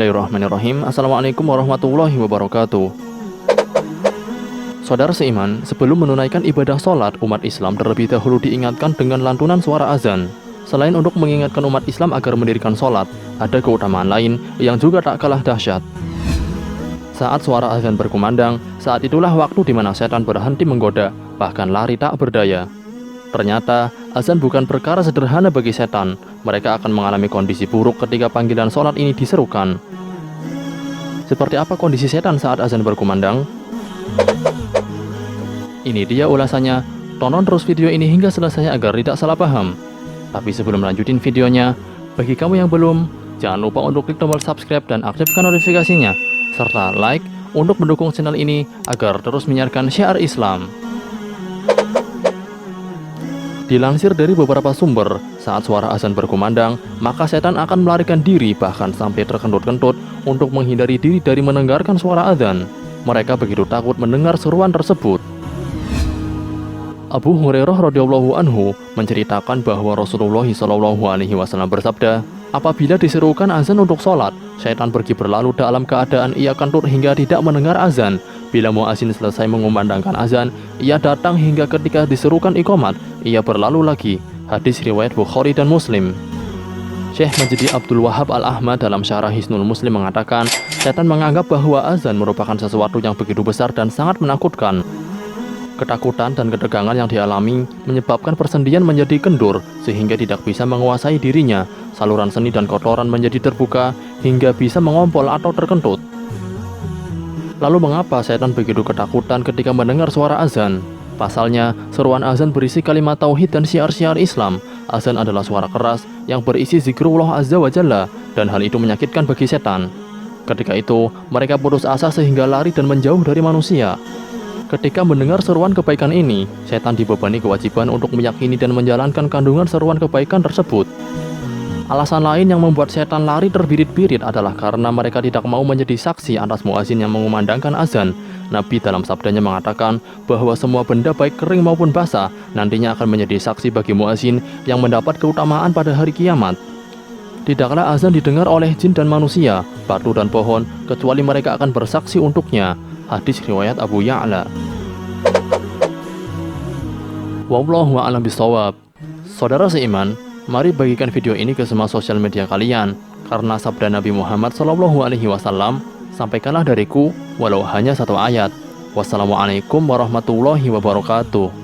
Bismillahirrahmanirrahim. Assalamualaikum warahmatullahi wabarakatuh. Saudara seiman, sebelum menunaikan ibadah sholat, umat Islam terlebih dahulu diingatkan dengan lantunan suara azan. Selain untuk mengingatkan umat Islam agar mendirikan sholat, ada keutamaan lain yang juga tak kalah dahsyat. Saat suara azan berkumandang, saat itulah waktu di mana setan berhenti menggoda, bahkan lari tak berdaya. Ternyata, azan bukan perkara sederhana bagi setan. Mereka akan mengalami kondisi buruk ketika panggilan sholat ini diserukan. Seperti apa kondisi setan saat azan berkumandang? Ini dia ulasannya. Tonton terus video ini hingga selesai agar tidak salah paham. Tapi sebelum lanjutin videonya, bagi kamu yang belum, jangan lupa untuk klik tombol subscribe dan aktifkan notifikasinya, serta like untuk mendukung channel ini agar terus menyiarkan syiar Islam. Dilansir dari beberapa sumber, saat suara azan berkumandang, maka setan akan melarikan diri bahkan sampai terkentut-kentut untuk menghindari diri dari mendengarkan suara azan. Mereka begitu takut mendengar seruan tersebut. Abu Hurairah radhiyallahu anhu menceritakan bahwa Rasulullah SAW bersabda, apabila diserukan azan untuk sholat, setan pergi berlalu dalam keadaan ia kentut hingga tidak mendengar azan. Bila muadzin selesai mengumandangkan azan, ia datang hingga ketika diserukan iqamat, ia berlalu lagi. Hadis riwayat Bukhari dan Muslim. Syekh Majdi Abdul Wahab Al-Ahmad dalam Syarah Hisnul Muslim mengatakan, setan menganggap bahwa azan merupakan sesuatu yang begitu besar dan sangat menakutkan. Ketakutan dan ketegangan yang dialami menyebabkan persendian menjadi kendur sehingga tidak bisa menguasai dirinya. Saluran seni dan kotoran menjadi terbuka hingga bisa mengompol atau terkentut. Lalu mengapa setan begitu ketakutan ketika mendengar suara azan? Pasalnya, seruan azan berisi kalimat tauhid dan syiar-syiar Islam. Azan adalah suara keras yang berisi zikrullah azza wa jalla, dan hal itu menyakitkan bagi setan. Ketika itu, mereka putus asa sehingga lari dan menjauh dari manusia. Ketika mendengar seruan kebaikan ini, setan dibebani kewajiban untuk meyakini dan menjalankan kandungan seruan kebaikan tersebut. Alasan lain yang membuat setan lari terbirit-birit adalah karena mereka tidak mau menjadi saksi atas muazin yang mengumandangkan azan. Nabi dalam sabdanya mengatakan bahwa semua benda baik kering maupun basah nantinya akan menjadi saksi bagi muazin yang mendapat keutamaan pada hari kiamat. Tidaklah azan didengar oleh jin dan manusia, batu dan pohon, kecuali mereka akan bersaksi untuknya. Hadis riwayat Abu Ya'la. Wallahu a'lam bishawab. Saudara seiman, mari bagikan video ini ke semua sosial media kalian, karena sabda Nabi Muhammad SAW, sampaikanlah dariku walau hanya satu ayat. Wassalamualaikum warahmatullahi wabarakatuh.